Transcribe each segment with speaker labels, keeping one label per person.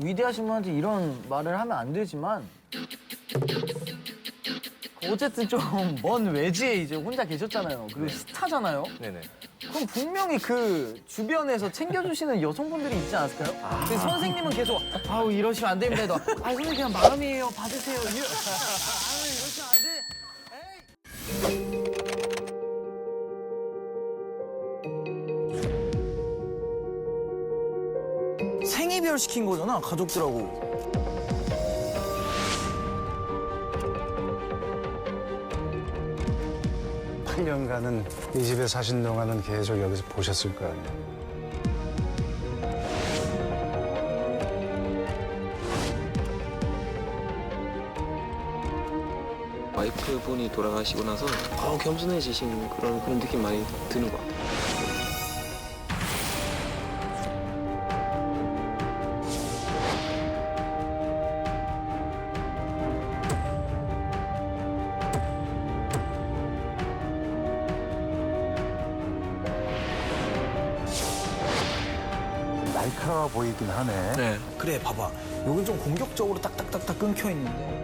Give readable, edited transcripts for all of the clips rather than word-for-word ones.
Speaker 1: 위대하신 분한테 이런 말을 하면 안 되지만 어쨌든 좀 먼 외지에 이제 혼자 계셨잖아요. 그리고 스타잖아요.
Speaker 2: 네네.
Speaker 1: 그럼 분명히 그 주변에서 챙겨주시는 여성분들이 있지 않았을까요? 근데 선생님은 계속 아우 이러시면 안 됩니다. 아 선생님 그냥 마음이에요. 받으세요. 아유 이러시면 안 돼. 에이. 생이별 시킨 거잖아 가족들하고.
Speaker 3: 8년간은 이 집에 사신 동안은 계속 여기서 보셨을 거 아니에요.
Speaker 4: 와이프분이 돌아가시고 나서 겸손해지신 그런 느낌 많이 드는 것 같아요.
Speaker 3: 날카로워 보이긴 하네.
Speaker 1: 네. 그래 봐봐. 여긴 좀 공격적으로 딱딱딱딱 끊겨 있는데.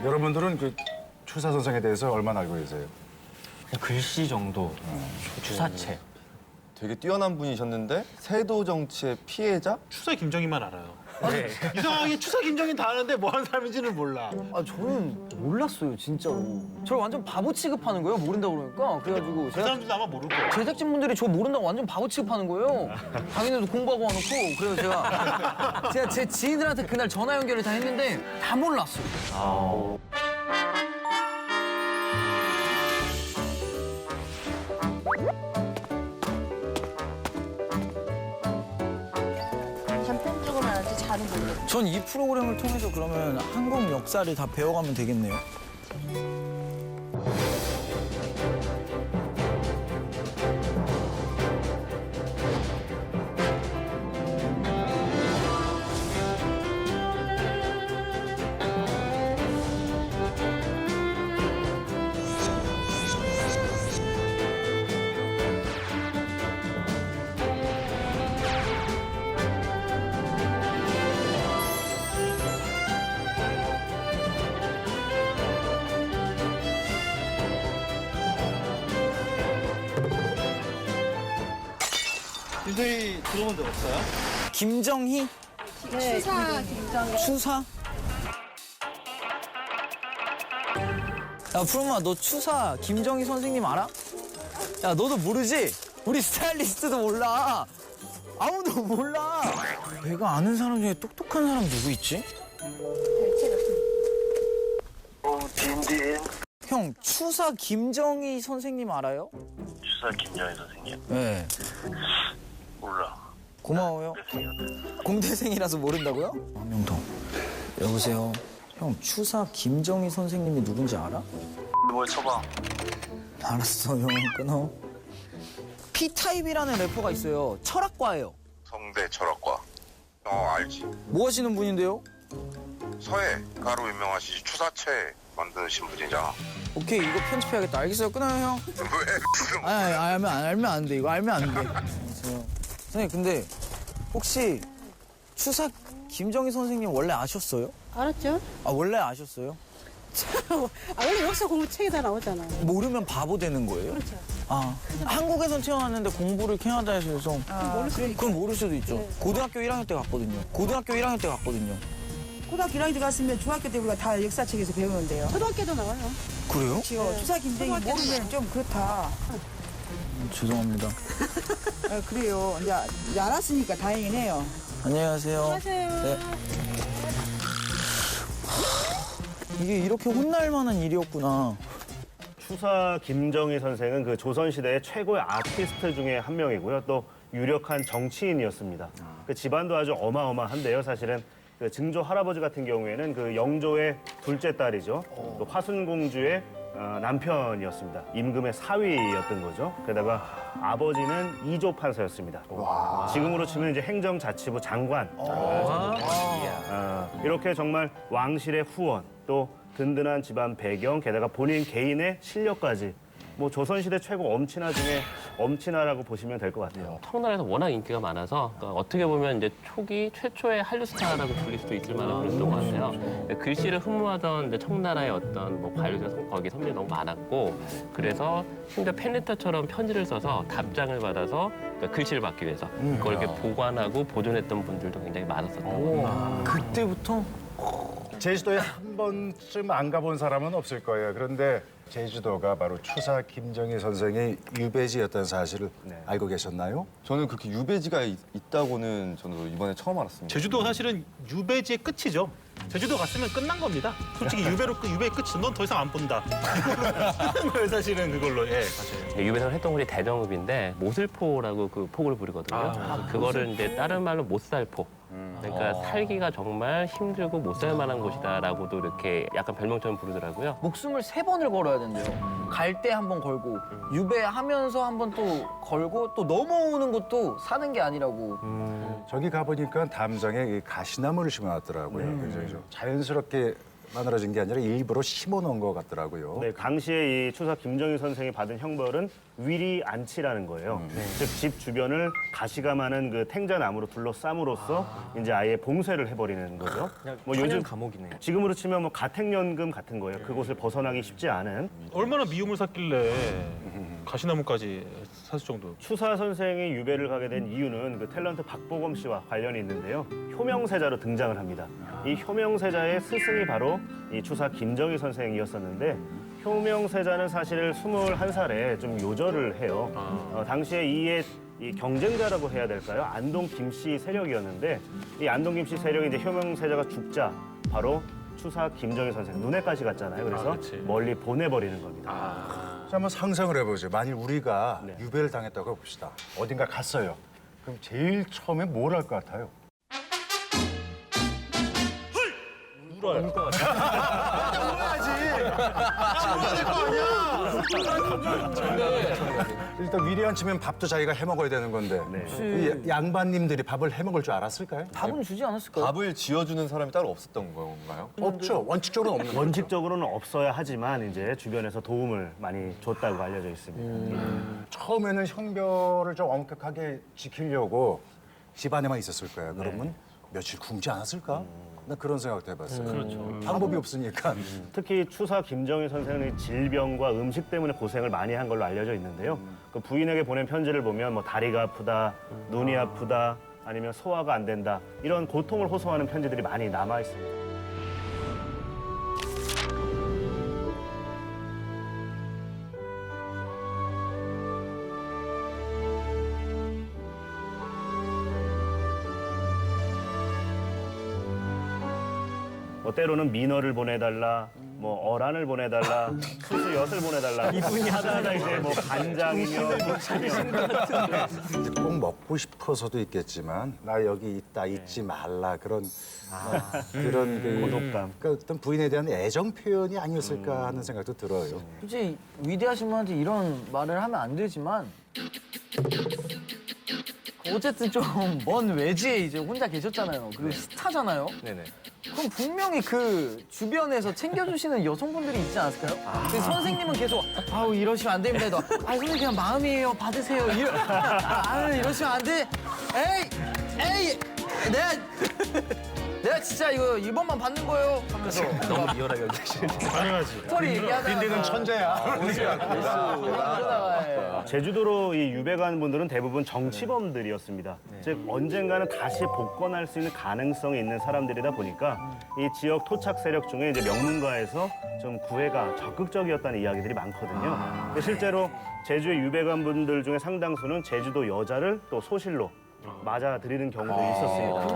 Speaker 3: 여러분들은 그 추사 선생에 대해서 얼마나 알고 계세요?
Speaker 2: 글씨 정도, 주사체.
Speaker 5: 되게 뛰어난 분이셨는데 세도 정치의 피해자?
Speaker 6: 추사 김정희만 알아요.
Speaker 2: 네.
Speaker 6: 이상하게 추사 김정희 다 아는데 뭐 하는 사람인지는 몰라.
Speaker 1: 아 저는 몰랐어요 진짜로. 저를 완전 바보 취급하는 거예요 모른다고 그러니까. 그래가지고
Speaker 6: 그
Speaker 1: 제가
Speaker 6: 사람들도 아마 모를 거야.
Speaker 1: 제작진분들이 저 모른다고 완전 바보 취급하는 거예요. 당연히도 공부하고 와놓고. 그래서 제가 제 지인들한테 그날 전화 연결을 다 했는데 다 몰랐어요.
Speaker 7: 단편적으로 알지 잘은 모르겠어.
Speaker 1: 전 이 프로그램을 통해서 그러면 한국 역사를 다 배워가면 되겠네요.
Speaker 6: 김정희 들어본 적 없어요?
Speaker 1: 김정희?
Speaker 7: 추사 김정희.
Speaker 1: 추사? 야 푸르마 너 추사 김정희 선생님 알아? 야 너도 모르지? 우리 스타일리스트도 몰라. 아무도 몰라. 내가 아는 사람 중에 똑똑한 사람 누구 있지?
Speaker 8: 딘딘.
Speaker 1: 형 추사 김정희 선생님 알아요?
Speaker 8: 추사 김정희 선생님.
Speaker 1: 네.
Speaker 8: 몰라.
Speaker 1: 고마워요. 공대생이라서 모른다고요? 한 명 더. 여보세요. 형 추사 김정희 선생님이 누군지 알아?
Speaker 8: 뭘 쳐봐.
Speaker 1: 알았어 형 끊어. P타입이라는 래퍼가 있어요. 철학과예요.
Speaker 8: 성대 철학과. 알지.
Speaker 1: 뭐 하시는 분인데요?
Speaker 8: 서해가로 유명하시지. 추사체 만드신 분이잖아.
Speaker 1: 오케이 이거 편집해야겠다. 알겠어요 끊어요 형.
Speaker 8: 왜?
Speaker 1: 아니 알면 안 돼. 이거 알면 안 돼. 알겠어요. 선생님 근데 혹시 추사 김정희 선생님 원래 아셨어요?
Speaker 7: 알았죠?
Speaker 1: 아 원래 아셨어요?
Speaker 7: 원래 역사 공부 책에 다 나오잖아.
Speaker 1: 모르면 바보 되는 거예요?
Speaker 7: 그렇죠.
Speaker 1: 아 한국에선 태어났는데 공부를 캐나다에서 해서
Speaker 7: 모를 수도 있고.
Speaker 1: 그럼 모를 수도 있죠.
Speaker 7: 네.
Speaker 1: 고등학교 1학년 때 갔거든요. 고등학교 1학년 때 갔거든요.
Speaker 9: 고등학교 1학년 갔으면 중학교 때 우리가 다 역사책에서 배우는데요.
Speaker 7: 초등학교도 나와요.
Speaker 1: 그래요?
Speaker 9: 그렇죠. 추사 김정희 모르면 좀 그렇다.
Speaker 1: 죄송합니다.
Speaker 9: 아, 그래요. 이제 알았으니까 다행이네요.
Speaker 1: 안녕하세요.
Speaker 7: 안녕하세요.
Speaker 1: 네. 이게 이렇게 혼날 만한 일이었구나.
Speaker 10: 추사 김정희 선생은 그 조선시대의 최고의 아티스트 중에 한 명이고요. 또 유력한 정치인이었습니다. 그 집안도 아주 어마어마한데요. 사실은 그 증조 할아버지 같은 경우에는 그 영조의 둘째 딸이죠. 또 화순공주의 남편이었습니다. 임금의 사위였던 거죠. 게다가 아버지는 이조 판사였습니다. 지금으로 치면 이제 행정자치부 장관. 이렇게 정말 왕실의 후원 또 든든한 집안 배경, 게다가 본인 개인의 실력까지 뭐 조선시대 최고 엄친아 중에 엄친아라고 보시면 될 것 같아요.
Speaker 2: 청나라에서 워낙 인기가 많아서 그러니까 어떻게 보면 이제 초기 최초의 한류 스타라고 불릴 수도 있을 만한 그랬던 것 같아요. 글씨를 흠모하던 이제 청나라의 어떤 뭐 관료들 거기 선배들이 너무 많았고 그래서 심지어 팬레터처럼 편지를 써서 답장을 받아서 그러니까 글씨를 받기 위해서 그걸 이렇게 보관하고 보존했던 분들도 굉장히 많았었던 것 같아요.
Speaker 1: 그때부터
Speaker 3: 제주도에 한 번쯤 안 가본 사람은 없을 거예요. 그런데 제주도가 바로 추사 김정희 선생의 유배지였다는 사실을 알고 계셨나요?
Speaker 5: 저는 그렇게 유배지가 있다고는 저는 이번에 처음 알았습니다.
Speaker 6: 제주도 사실은 유배지의 끝이죠. 제주도 갔으면 끝난 겁니다. 솔직히 유배의 끝이 넌 더 이상 안 본다. 끝난 거예요, 사실은 그걸로. 예, 맞아요.
Speaker 2: 유배생을 했던 곳이 대정읍인데 모슬포라고 그 폭을 부르거든요. 그거를 이제 다른 말로 못살포. 그러니까 살기가 정말 힘들고 못 살 만한 곳이다라고도 이렇게 약간 별명처럼 부르더라고요.
Speaker 1: 목숨을 3번을 걸어야 된대요. 갈 때 한 번 걸고 유배하면서 한 번 또 걸고 또 넘어오는 것도 사는 게 아니라고.
Speaker 3: 저기 가보니까 담장에 이 가시나무를 심어놨더라고요. 굉장히 좀 자연스럽게 만들어진 게 아니라 일부러 심어놓은 것 같더라고요.
Speaker 10: 네, 당시에 이 추사 김정희 선생이 받은 형벌은 위리 안치라는 거예요. 즉 집 주변을 가시가 많은 그 탱자나무로 둘러싸므로써 이제 아예 봉쇄를 해버리는 거죠. 뭐 요즘
Speaker 2: 감옥이네요.
Speaker 10: 지금으로 치면 뭐 가택연금 같은 거예요. 그곳을 벗어나기 쉽지 않은.
Speaker 6: 얼마나 미움을 샀길래 가시나무까지 샀을 정도.
Speaker 10: 추사 선생이 유배를 가게 된 이유는 그 탤런트 박보검 씨와 관련이 있는데요. 효명세자로 등장을 합니다. 이 효명세자의 스승이 바로 이 추사 김정희 선생이었었는데 효명세자는 사실 21살에 좀 요절을 해요. 당시에 이의 이 경쟁자라고 해야 될까요? 안동 김씨 세력이었는데 이 안동 김씨 세력이 이제 효명세자가 죽자 바로 추사 김정희 선생 눈에까지 갔잖아요. 그래서 멀리 보내버리는 겁니다.
Speaker 3: 자, 한번 상상을 해보죠. 만일 우리가 유배를 당했다고 해봅시다. 어딘가 갔어요. 그럼 제일 처음에 뭘 할 것 같아요?
Speaker 6: 울어요.
Speaker 3: 일단 위리안 치면 밥도 자기가 해먹어야 되는 건데 이 양반님들이 밥을 해먹을 줄 알았을까요?
Speaker 1: 답은 주지 않았을까요?
Speaker 5: 밥을 지어주는 사람이 따로 없었던 건가요?
Speaker 3: 없죠. 원칙적으로는 없는 거죠.
Speaker 10: 원칙적으로는 없어야 하지만 이제 주변에서 도움을 많이 줬다고 알려져 있습니다.
Speaker 3: 처음에는 형별을 좀 엄격하게 지키려고 집안에만 있었을 거예요. 그러면 며칠 굶지 않았을까? 나 그런 생각도 해봤어요. 그렇죠. 방법이 없으니까.
Speaker 10: 특히 추사 김정희 선생은 질병과 음식 때문에 고생을 많이 한 걸로 알려져 있는데요. 그 부인에게 보낸 편지를 보면 뭐 다리가 아프다, 눈이 아프다, 아니면 소화가 안 된다 이런 고통을 호소하는 편지들이 많이 남아 있습니다. 때로는 민어를 보내달라, 뭐 어란을 보내달라, 수수엿을 보내달라. 이분이 하다가 이제 뭐 간장이며
Speaker 3: 꼭 먹고 싶어서도 있겠지만 나 여기 있다 잊지 말라 그런 그런 그
Speaker 10: 고독감.
Speaker 3: 그러니까 어떤 부인에 대한 애정 표현이 아니었을까 하는 생각도 들어요.
Speaker 1: 솔직히 위대하신 분한테 이런 말을 하면 안 되지만 어쨌든 좀 먼 외지에 이제 혼자 계셨잖아요. 그리고 스타잖아요.
Speaker 2: 네네.
Speaker 1: 그럼 분명히 그 주변에서 챙겨주시는 여성분들이 있지 않았을까요? 근데 선생님은 계속 아우 이러시면 안 됩니다. 해도 아 선생님 그냥 마음이에요. 받으세요. 이러시면 안 돼. 에이 내가 진짜 이거 이번만 받는 거예요. 하면서
Speaker 2: 너무 리얼하게 얘기하시는데.
Speaker 6: 가능하지.
Speaker 1: 스토리 얘기하다가
Speaker 3: 딘딘은 천재야.
Speaker 1: 그러다가
Speaker 10: 제주도로 이 유배 간 분들은 대부분 정치범들이었습니다. 즉 언젠가는 다시 복권할 수 있는 가능성이 있는 사람들이다 보니까 이 지역 토착 세력 중에 이제 명문가에서 좀 구애가 적극적이었다는 이야기들이 많거든요. 근데 실제로 제주에 유배 간 분들 중에 상당수는 제주도 여자를 또 소실로 맞아들이는 경우도 있었습니다.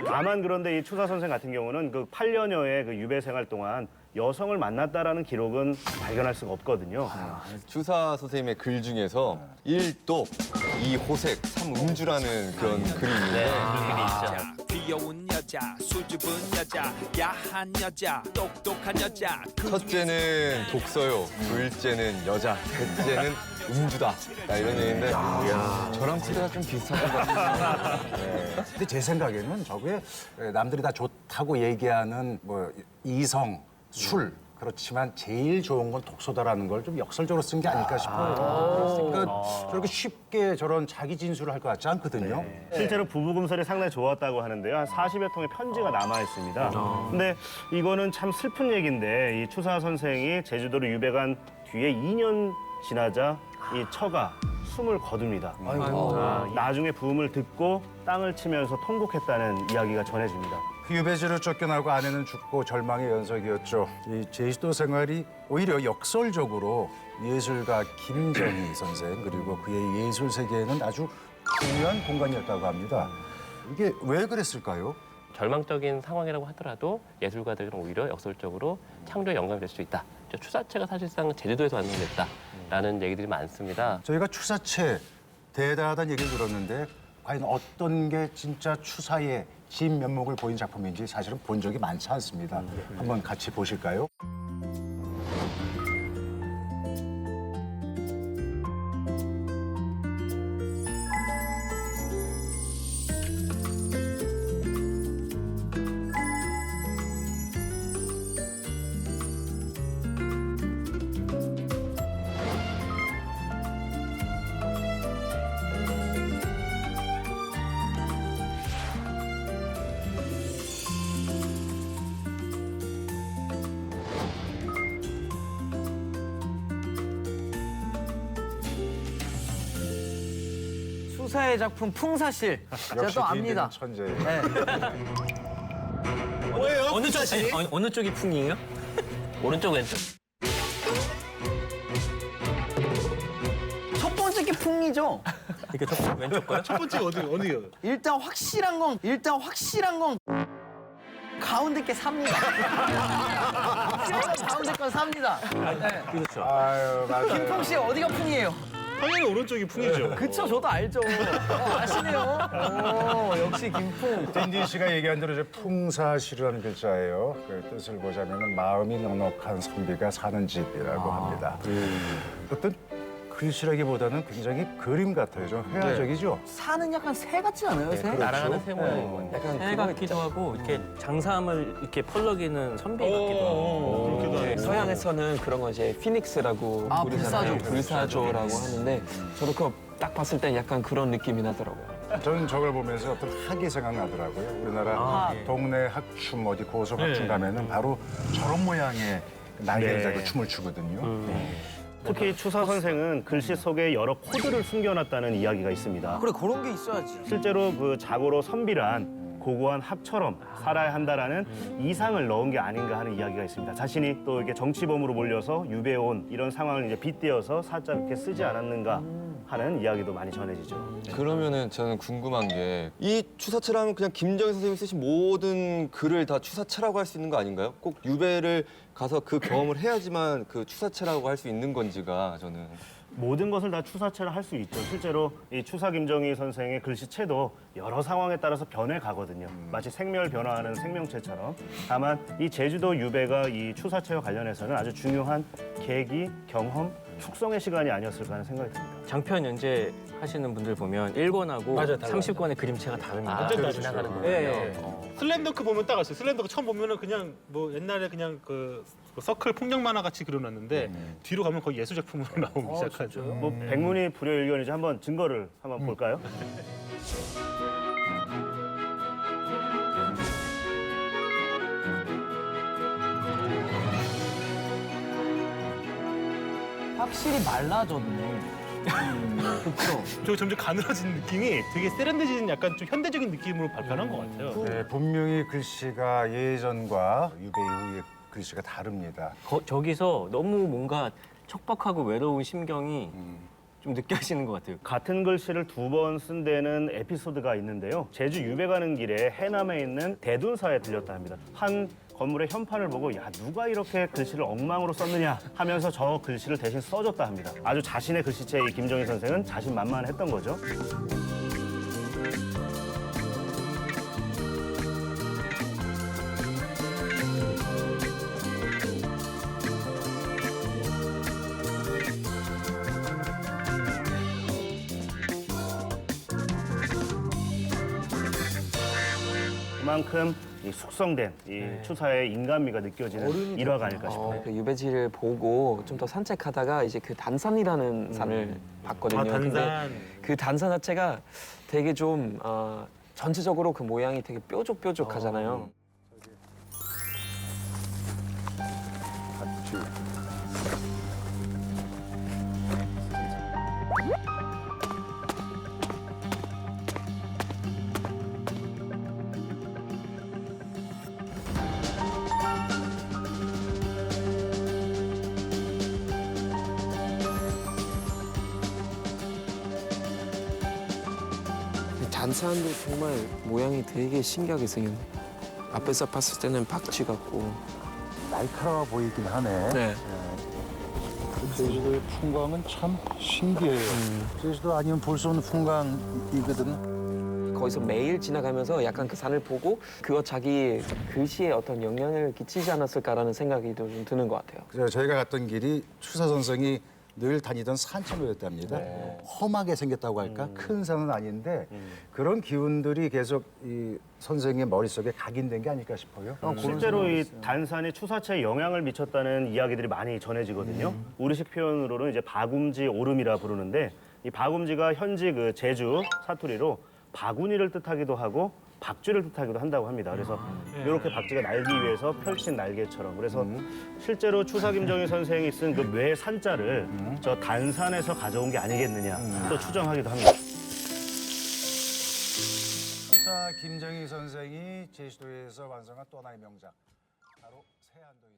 Speaker 10: 다만 그런데 이 추사 선생 같은 경우는 그 8년여의 그 유배 생활 동안 여성을 만났다라는 기록은 발견할 수가 없거든요.
Speaker 5: 추사 선생님의 글 중에서 1독, 2호색, 3음주라는 그런 글이 있는데
Speaker 11: 귀여운 여자, 수줍은 여자, 야한 여자, 똑똑한 여자.
Speaker 5: 첫째는 독서요, 둘째는 여자, 셋째는 음주다. 이런 얘기인데 저랑 세대가 좀 비슷한 것 같아요.
Speaker 3: 근데 제 생각에는 저게 남들이 다 좋다고 얘기하는 뭐 이성 술. 그렇지만 제일 좋은 건 독소다라는 걸 좀 역설적으로 쓴 게 아닐까 싶어요. 그러니까 저렇게 쉽게 저런 자기 진술을 할 것 같지 않거든요.
Speaker 10: 실제로 부부금설이 상당히 좋았다고 하는데요. 한 40여 통의 편지가 남아 있습니다. 근데 이거는 참 슬픈 얘기인데 이 추사 선생이 제주도로 유배간 뒤에 2년 지나자 이 처가 숨을 거둡니다. 나중에 부음을 듣고 땅을 치면서 통곡했다는 이야기가 전해집니다.
Speaker 3: 그 유배지로 쫓겨나고 아내는 죽고 절망의 연속이었죠. 이 제주도 생활이 오히려 역설적으로 예술가 김정희 선생 그리고 그의 예술 세계에는 아주 중요한 공간이었다고 합니다. 이게 왜 그랬을까요?
Speaker 2: 절망적인 상황이라고 하더라도 예술가들은 오히려 역설적으로 창조에 영감이 될 수 있다. 추사체가 사실상 제주도에서 완성됐다라는 얘기들이 많습니다.
Speaker 3: 저희가 추사체 대단하다는 얘기를 들었는데 과연 어떤 게 진짜 추사의 진면목을 보인 작품인지 사실은 본 적이 많지 않습니다. 한번 같이 보실까요?
Speaker 1: 추사의 작품 풍사실. 제가
Speaker 3: 역시
Speaker 1: 또 압니다.
Speaker 3: 천재.
Speaker 1: 네.
Speaker 12: 어느 쪽이 풍이에요?
Speaker 2: 오른쪽 왼쪽.
Speaker 1: 첫 번째 게 풍이죠.
Speaker 12: 이게 왼쪽 거요?
Speaker 6: 첫 번째 어디요?
Speaker 1: 일단 확실한 건 가운데 게 삽니다. 가운데 건 삽니다. 네.
Speaker 12: 그렇죠.
Speaker 3: 아유, 맞아요.
Speaker 1: 김풍 씨 어디가 풍이에요?
Speaker 6: 당연히 오른쪽이 풍이죠.
Speaker 1: 그쵸, 저도 알죠. 아시네요. 역시 김풍.
Speaker 3: 딘딘 씨가 얘기한 대로 이제 풍사시라는 글자예요. 그 뜻을 보자면 마음이 넉넉한 선비가 사는 집이라고 합니다. 어떤 글씨라기보다는 굉장히 그림 같아요. 좀 회화적이죠.
Speaker 1: 사는 약간 새 같지 않아요, 새?
Speaker 2: 날아가는 새 모양인 것 같아요.
Speaker 12: 새 같기도 하고 이렇게 장사함을 이렇게 펄럭이는 선비 같기도 하고.
Speaker 6: 그렇기도 하고.
Speaker 4: 서양에서는 그런 거 이제 피닉스라고
Speaker 1: 아,
Speaker 4: 부르잖아요.
Speaker 1: 불사조.
Speaker 4: 불사조라고 하는데 저도 그거 딱 봤을 때 약간 그런 느낌이 나더라고요.
Speaker 3: 저는 저걸 보면서 어떤 학이 생각나더라고요. 우리나라 동네 학춤 어디 고속 학춤 가면은 바로 저런 모양의 날개를 달고 춤을 추거든요.
Speaker 10: 특히 추사 선생은 글씨 속에 여러 코드를 숨겨놨다는 이야기가 있습니다.
Speaker 1: 그래, 그런 게 있어야지.
Speaker 10: 실제로 그 자고로 선비란 고고한 학처럼 살아야 한다라는 이상을 넣은 게 아닌가 하는 이야기가 있습니다. 자신이 또 이렇게 정치범으로 몰려서 유배해 온 이런 상황을 이제 빗대어서 살짝 이렇게 쓰지 않았는가 하는 이야기도 많이 전해지죠.
Speaker 5: 그러면은 저는 궁금한 게 이 추사체라면 그냥 김정희 선생님이 쓰신 모든 글을 다 추사체라고 할 수 있는 거 아닌가요? 꼭 유배를 가서 그 경험을 해야지만 그 추사체라고 할 수 있는 건지가 저는
Speaker 10: 모든 것을 다 추사체로 할 수 있죠. 실제로 이 추사 김정희 선생의 글씨체도 여러 상황에 따라서 변해 가거든요. 마치 생멸 변화하는 생명체처럼. 다만 이 제주도 유배가 이 추사체와 관련해서는 아주 중요한 계기, 경험, 축성의 시간이 아니었을까 하는 생각이 듭니다.
Speaker 12: 장편 연재 하시는 분들 보면 1권하고 30권의 그림체가 다릅니다.
Speaker 6: 완전
Speaker 2: 지나가는
Speaker 6: 다르죠.
Speaker 2: 거예요.
Speaker 6: 슬램덩크 보면 딱 아세요. 슬램덩크 처음 보면은 그냥 뭐 옛날에 그냥 그 서클 폭력 만화 같이 그려놨는데 뒤로 가면 거의 예술 작품으로 나오기 시작하죠.
Speaker 10: 뭐 백문이 불여일견이지 한번 증거를 한번 볼까요?
Speaker 1: 확실히 말라졌네. 그쵸?
Speaker 6: 저 점점 가늘어진 느낌이 되게 세련되진 약간 좀 현대적인 느낌으로 발표한 것 같아요.
Speaker 3: 네, 분명히 글씨가 예전과 유배 이후의 글씨가 다릅니다.
Speaker 12: 저기서 너무 뭔가 척박하고 외로운 심경이 좀 느껴지는 것 같아요.
Speaker 10: 같은 글씨를 두 번 쓴 데는 에피소드가 있는데요. 제주 유배 가는 길에 해남에 있는 대둔사에 들렸다 합니다. 한 건물의 현판을 보고 야 누가 이렇게 글씨를 엉망으로 썼느냐 하면서 저 글씨를 대신 써줬다 합니다. 아주 자신의 글씨체에 이 김정희 선생은 자신만만했던 거죠. 그만큼 이 숙성된 이 추사의 인간미가 느껴지는 일화가 아닐까 싶어요.
Speaker 4: 그 유배지를 보고 좀 더 산책하다가 이제 그 단산이라는 산을 봤거든요.
Speaker 6: 아,
Speaker 4: 근데
Speaker 6: 단산.
Speaker 4: 그 단산 자체가 되게 좀 전체적으로 그 모양이 되게 뾰족뾰족하잖아요. 단산도 정말 모양이 되게 신기하게 생겼네. 앞에서 봤을 때는 박쥐 같고.
Speaker 3: 날카로워 보이긴 하네.
Speaker 4: 네.
Speaker 3: 제주도의 풍광은 참 신기해요. 제주도 아니면 볼 수 없는 풍광이거든.
Speaker 4: 거기서 매일 지나가면서 약간 그 산을 보고 그거 자기 글씨에 어떤 영향을 끼치지 않았을까라는 생각이 좀 드는 것 같아요.
Speaker 3: 그래서 저희가 갔던 길이 추사 선생이 늘 다니던 산책로였답니다. 험하게 생겼다고 할까? 큰 산은 아닌데 그런 기운들이 계속 이 선생의 머릿속에 각인된 게 아닐까 싶어요.
Speaker 10: 실제로 이 단산이 추사체에 영향을 미쳤다는 이야기들이 많이 전해지거든요. 우리식 표현으로는 이제 바굼지 오름이라 부르는데 이 바굼지가 현지 그 제주 사투리로 바구니를 뜻하기도 하고 박쥐를 뜻하기도 한다고 합니다. 그래서 이렇게 박쥐가 날기 위해서 펼친 날개처럼. 그래서 실제로 추사 김정희 선생이 쓴 그 뇌 산자를 저 단산에서 가져온 게 아니겠느냐 또 추정하기도 합니다.
Speaker 3: 추사 김정희 선생이 제주도에서 완성한 또 하나의 명작, 바로 세안도입니다.